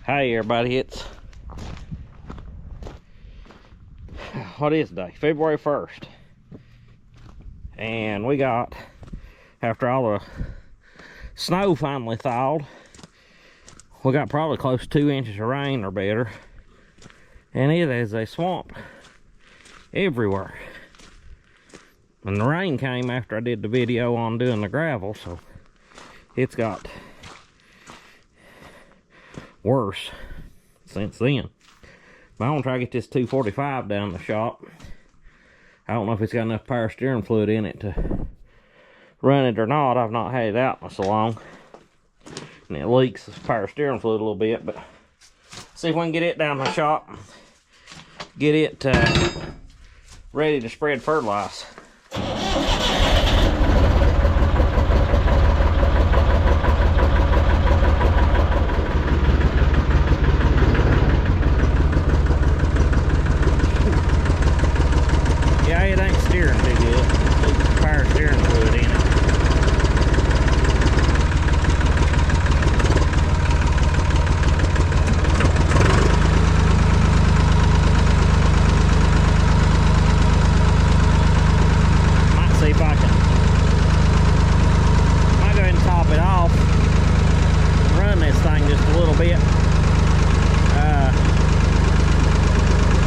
Hey everybody, it's what is today? February 1st. And we got, after all the snow finally thawed, we got probably close to 2 inches of rain or better. And it is a swamp everywhere. And the rain came after I did the video on doing the gravel, so it's got worse since then. But I'm gonna try to get this 245 down the shop. I don't know if it's got enough power steering fluid in it to run it or not. I've not had it out in so long, and it leaks the power steering fluid a little bit. But see if we can get it down the shop, get it ready to spread fertilize. Yeah, it ain't steering too good. It's power steering fluid in it. Might see if I can. Might go ahead and top it off. Run this thing just a little bit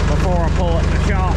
before I pull it in the shop.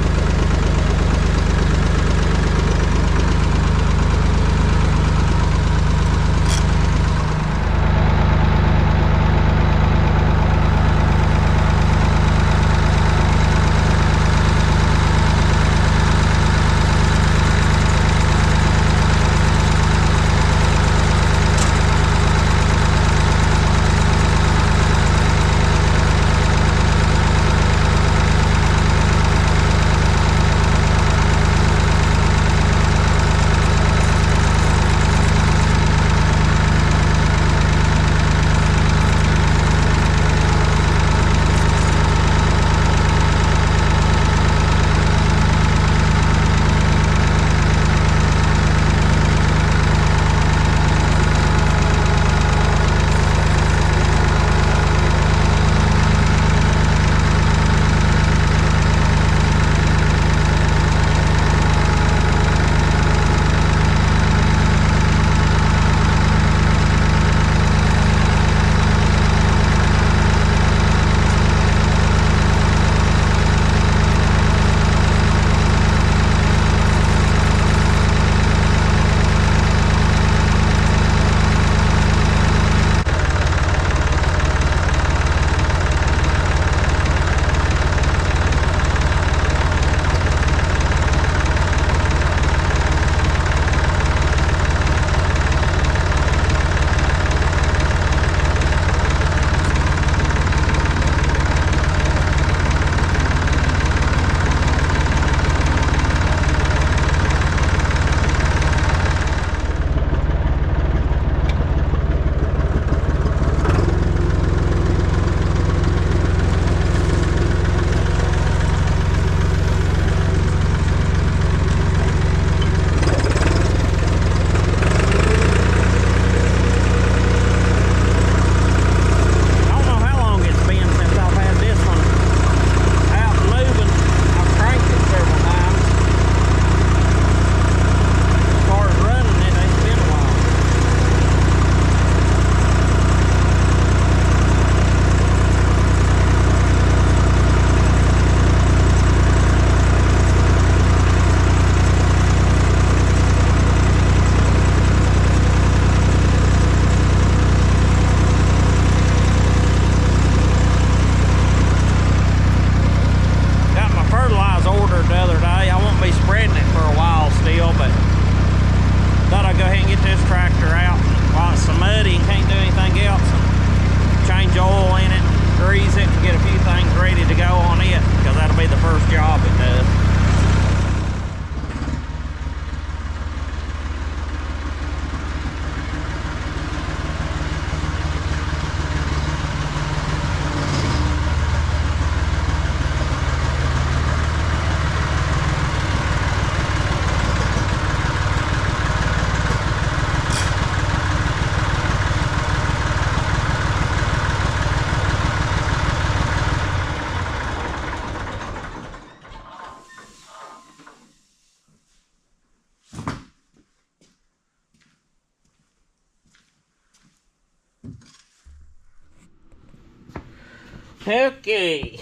Okay.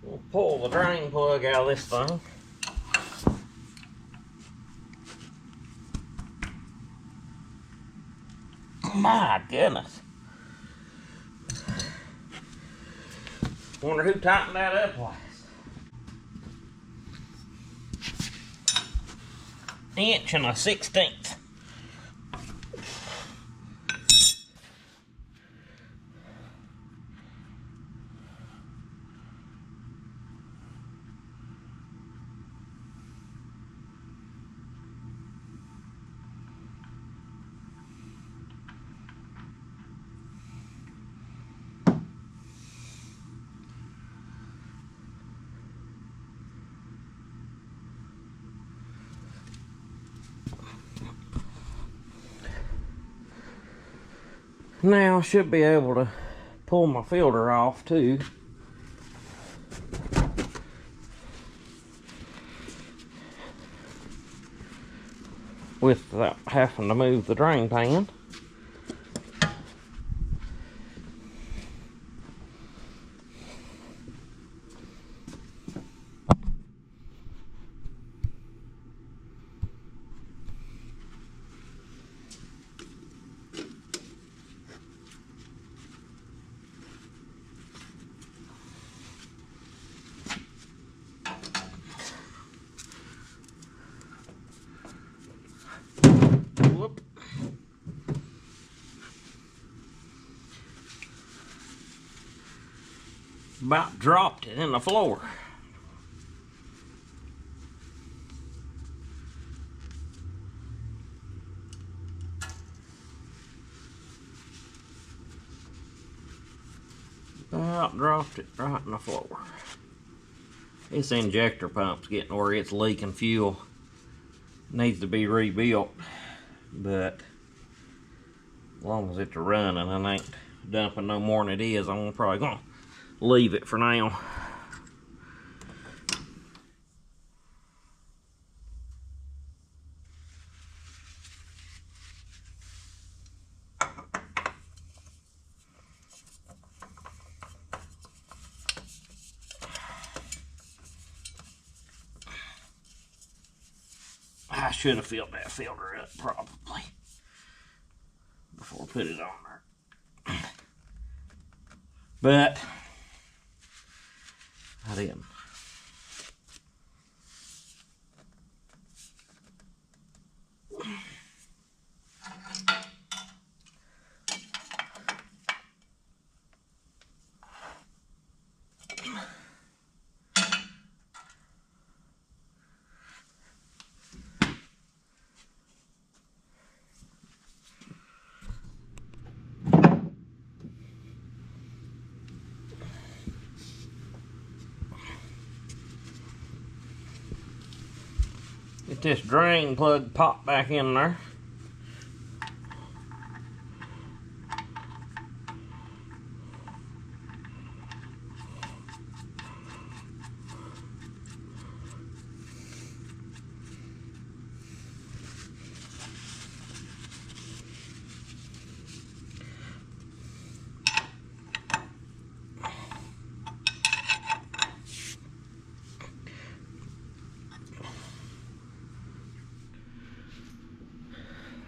We'll pull the drain plug out of this thing. My goodness. Wonder who tightened that up last. Inch and a 1/16. Now I should be able to pull my filter off too. Without having to move the drain pan. Whoop. About dropped it in the floor. About dropped it right in the floor. This injector pump's getting where it's leaking fuel. Needs to be rebuilt, but as long as it's running and ain't dumping no more than it is, I'm probably gonna leave it for now. I should have filled that filter up probably before I put it on there. But I didn't. Get this drain plug popped back in there.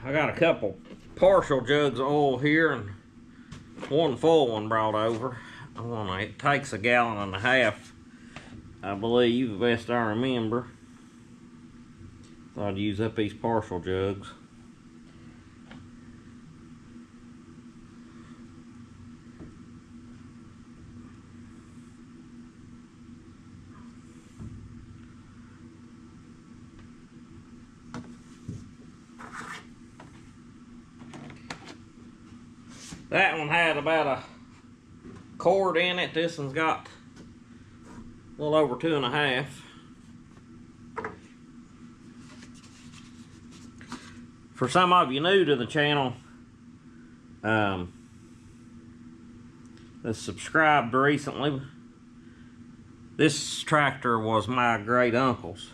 I got a couple partial jugs of oil here and one full one brought over. It takes 1.5 gallons, I believe, best I remember. Thought I'd use up these partial jugs. That one had about a quart in it. This one's got a little over 2.5. For some of you new to the channel, that's subscribed recently, this tractor was my great uncle's,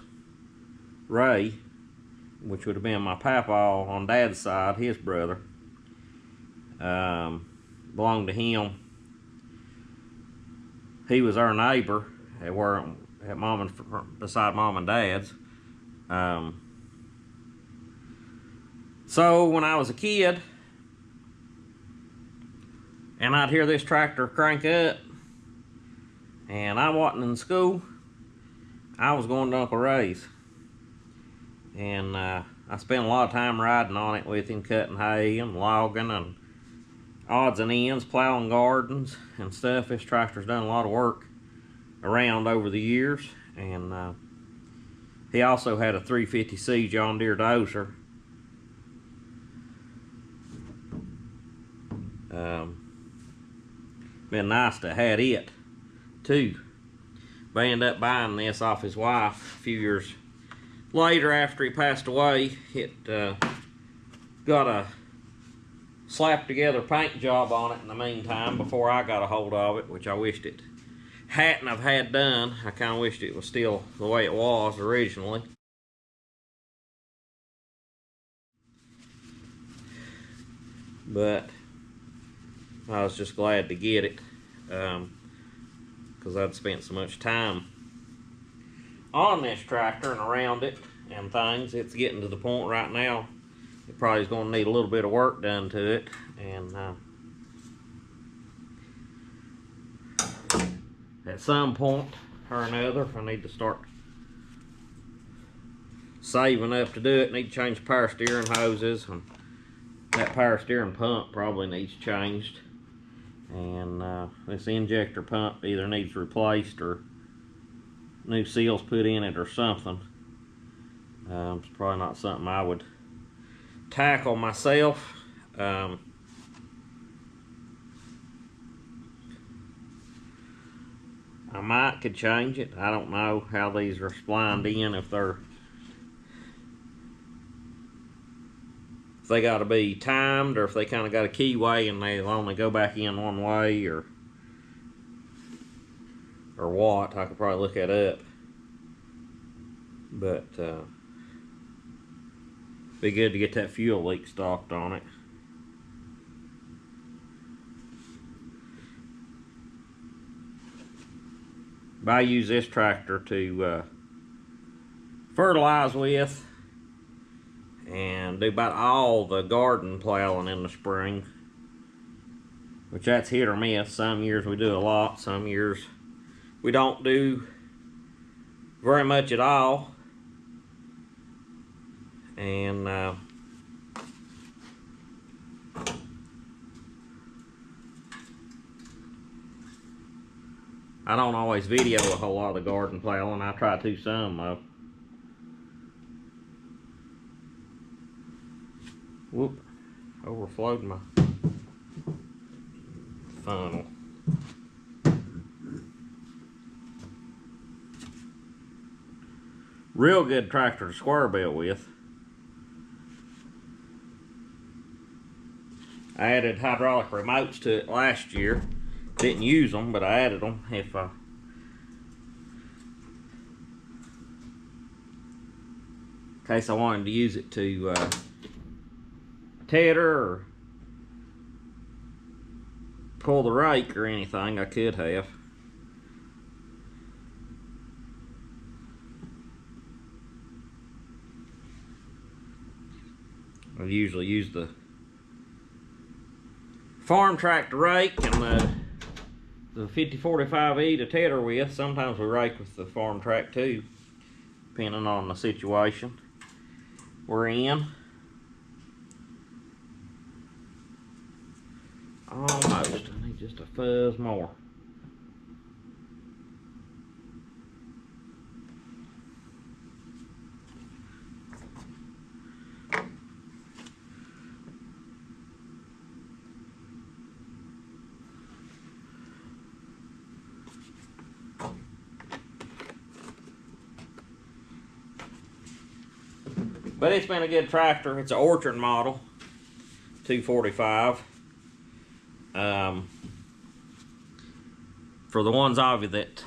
Ray, which would have been my papa on dad's side, his brother. Belonged to him. he was our neighbor at where beside Mom and Dad's. So when I was a kid, and I'd hear this tractor crank up, and I wasn't in school, I was going to Uncle Ray's. And I spent a lot of time riding on it with him, cutting hay and logging and odds and ends, plowing gardens and stuff. This tractor's done a lot of work around over the years. And he also had a 350C John Deere dozer. Been nice to have it too. But I ended up buying this off his wife a few years later after he passed away. It got a slapped together paint job on it in the meantime before I got a hold of it, which I wished it hadn't have had done. I kind of wished it was still the way it was originally. But I was just glad to get it, because I'd spent so much time on this tractor and around it and things. It's getting to the point right now it probably is going to need a little bit of work done to it, and at some point or another, I need to start saving up to do it. Need to change the power steering hoses, and that power steering pump probably needs changed. And this injector pump either needs replaced or new seals put in it or something. It's probably not something I would tackle myself. I could change it. I don't know how these are splined in, if they got to be timed, or if they kind of got a keyway and they'll only go back in one way, or what. I could probably look that up. But be good to get that fuel leak stopped on it. But I use this tractor to fertilize with and do about all the garden plowing in the spring, which that's hit or miss. Some years we do a lot, some years we don't do very much at all. And I don't always video a whole lot of the garden plowing. I try to some though. Whoop, overflowed my funnel. Real good tractor to square bill with. I added hydraulic remotes to it last year. Didn't use them, but I added them in case I wanted to use it to tether or pull the rake or anything. I could have. I usually use the farm tractor rake and the 5045E to tether with. Sometimes we rake with the farm track too, depending on the situation we're in. Almost. I need just a fuzz more. But it's been a good tractor. It's an orchard model, 245. For the ones of you that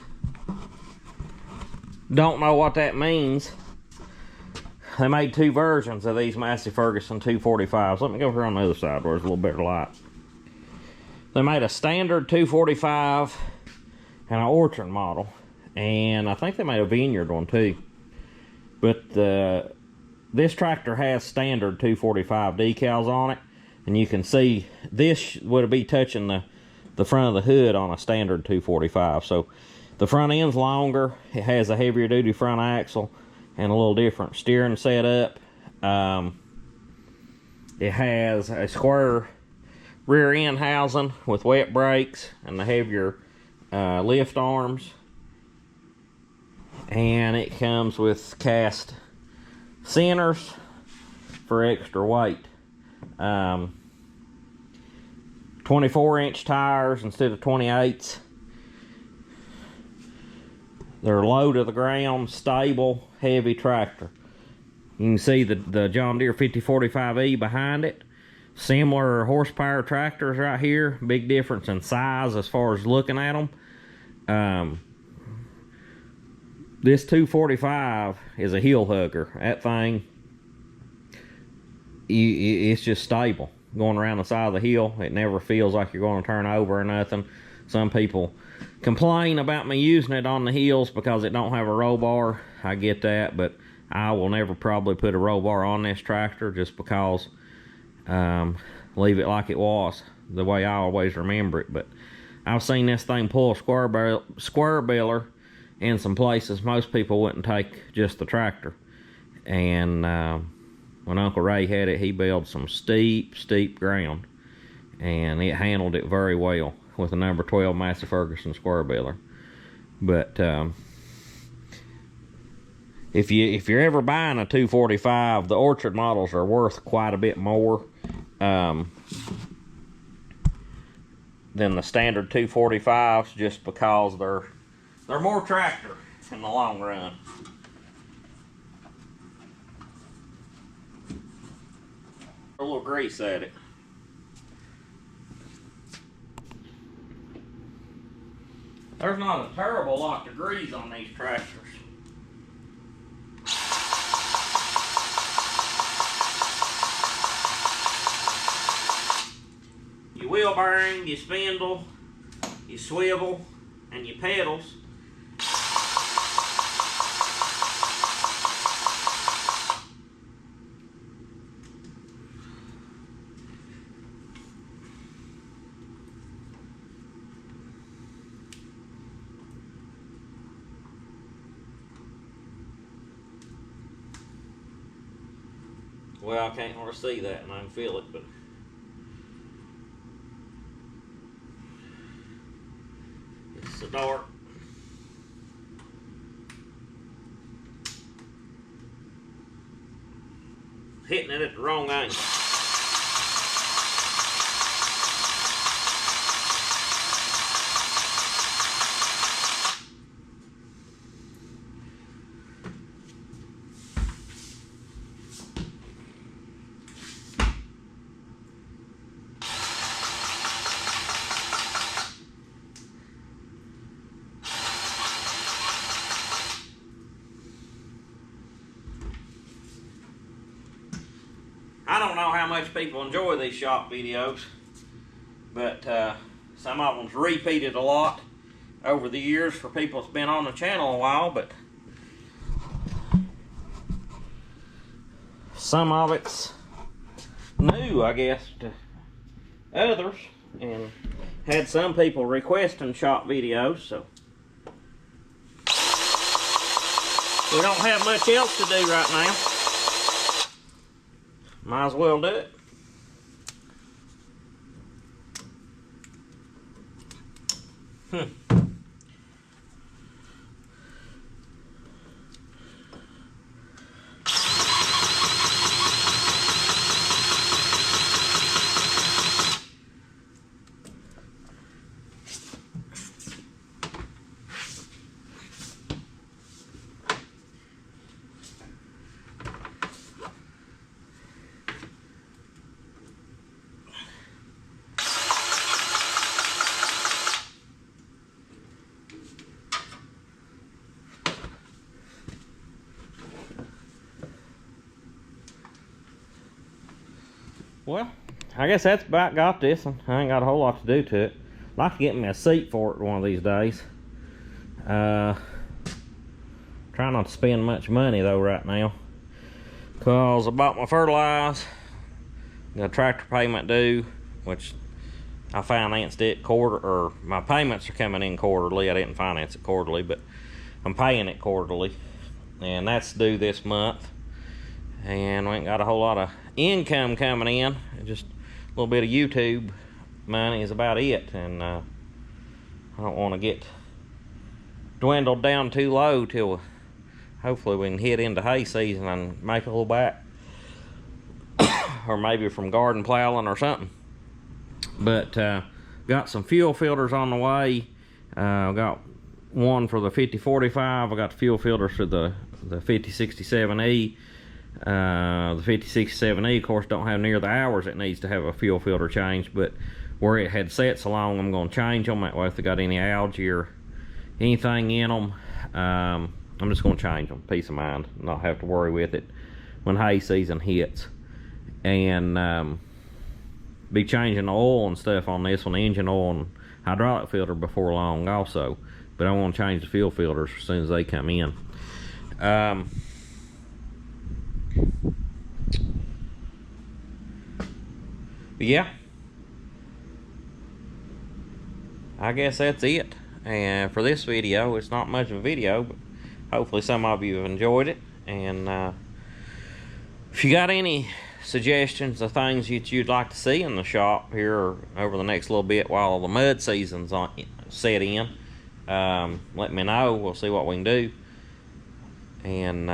don't know what that means, they made two versions of these Massey Ferguson 245s. Let me go here on the other side where there's a little better light. They made a standard 245 and an orchard model, and I think they made a vineyard one too. But this tractor has standard 245 decals on it, and you can see this would be touching the front of the hood on a standard 245. So the front end's longer, it has a heavier duty front axle and a little different steering setup. It has a square rear end housing with wet brakes and the heavier lift arms, and it comes with cast centers for extra weight. 24-inch tires instead of 28s. They're low to the ground, stable, heavy tractor. You can see the John Deere 5045E behind it. Similar horsepower tractors right here. Big difference in size as far as looking at them. This 245 is a hill hugger. That thing, it's just stable. Going around the side of the hill, it never feels like you're going to turn over or nothing. Some people complain about me using it on the hills because it don't have a roll bar. I get that, but I will never probably put a roll bar on this tractor just because. Leave it like it was, the way I always remember it. But I've seen this thing pull a square baler in some places most people wouldn't take just the tractor. And when Uncle Ray had it, he built some steep ground, and it handled it very well with a number 12 Massey Ferguson square baler. But if you're ever buying a 245, the orchard models are worth quite a bit more than the standard 245s, just because they're more tractor in the long run. A little grease at it. There's not a terrible lot to grease on these tractors. Your wheel bearing, your spindle, your swivel, and your pedals. Well, I can't hardly see that and I can feel it, but it's so dark. Hitting it at the wrong angle. I don't know how much people enjoy these shop videos, but some of them's repeated a lot over the years for people that's been on the channel a while, but some of it's new, I guess, to others, and had some people requesting shop videos, so we don't have much else to do right now. Might as well do it. Well, I guess that's about got this one. I ain't got a whole lot to do to it. I'd like to get me a seat for it one of these days. Trying not to spend much money though right now, cause I bought my fertilizer, got a tractor payment due, which I financed it or my payments are coming in quarterly. I didn't finance it quarterly, but I'm paying it quarterly, and that's due this month. And we ain't got a whole lot of income coming in. Just a little bit of YouTube money is about it, and I don't want to get dwindled down too low till hopefully we can hit into hay season and make a little back, or maybe from garden plowing or something. But got some fuel filters on the way. Got one for the 5045. I got the fuel filters for the 5067E. The 5067E, of course, don't have near the hours it needs to have a fuel filter change, but where it had set so long, I'm going to change them. That way, if they got any algae or anything in them, I'm just going to change them. Peace of mind, not have to worry with it when hay season hits. And be changing the oil and stuff on this one, engine oil and hydraulic filter before long also. But I want to change the fuel filters as soon as they come in. But yeah, I guess that's it. And for this video, it's not much of a video, but hopefully some of you have enjoyed it. And if you got any suggestions of things that you'd like to see in the shop here over the next little bit while the mud season's set in, let me know. We'll see what we can do. And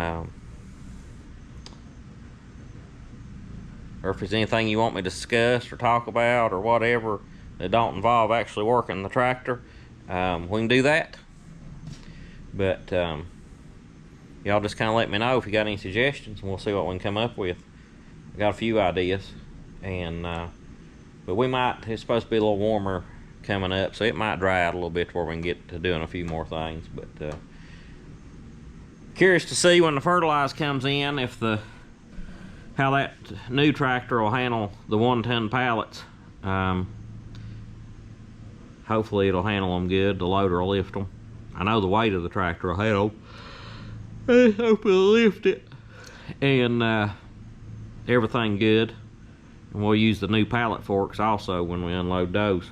or if there's anything you want me to discuss or talk about or whatever that don't involve actually working the tractor, we can do that. But y'all just kind of let me know if you got any suggestions, and we'll see what we can come up with. I got a few ideas, and but we might, it's supposed to be a little warmer coming up, so it might dry out a little bit to where we can get to doing a few more things. But curious to see when the fertilizer comes in, if how that new tractor will handle the 1-ton pallets. Hopefully it'll handle them good. The loader will lift them. I know the weight of the tractor will help. I hope it'll lift it. And everything good. And we'll use the new pallet forks also when we unload those.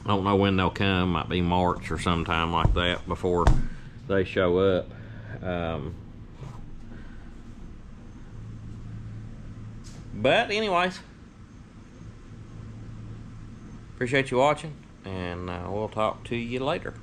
I don't know when they'll come. Might be March or sometime like that before they show up. But anyways, appreciate you watching, and we'll talk to you later.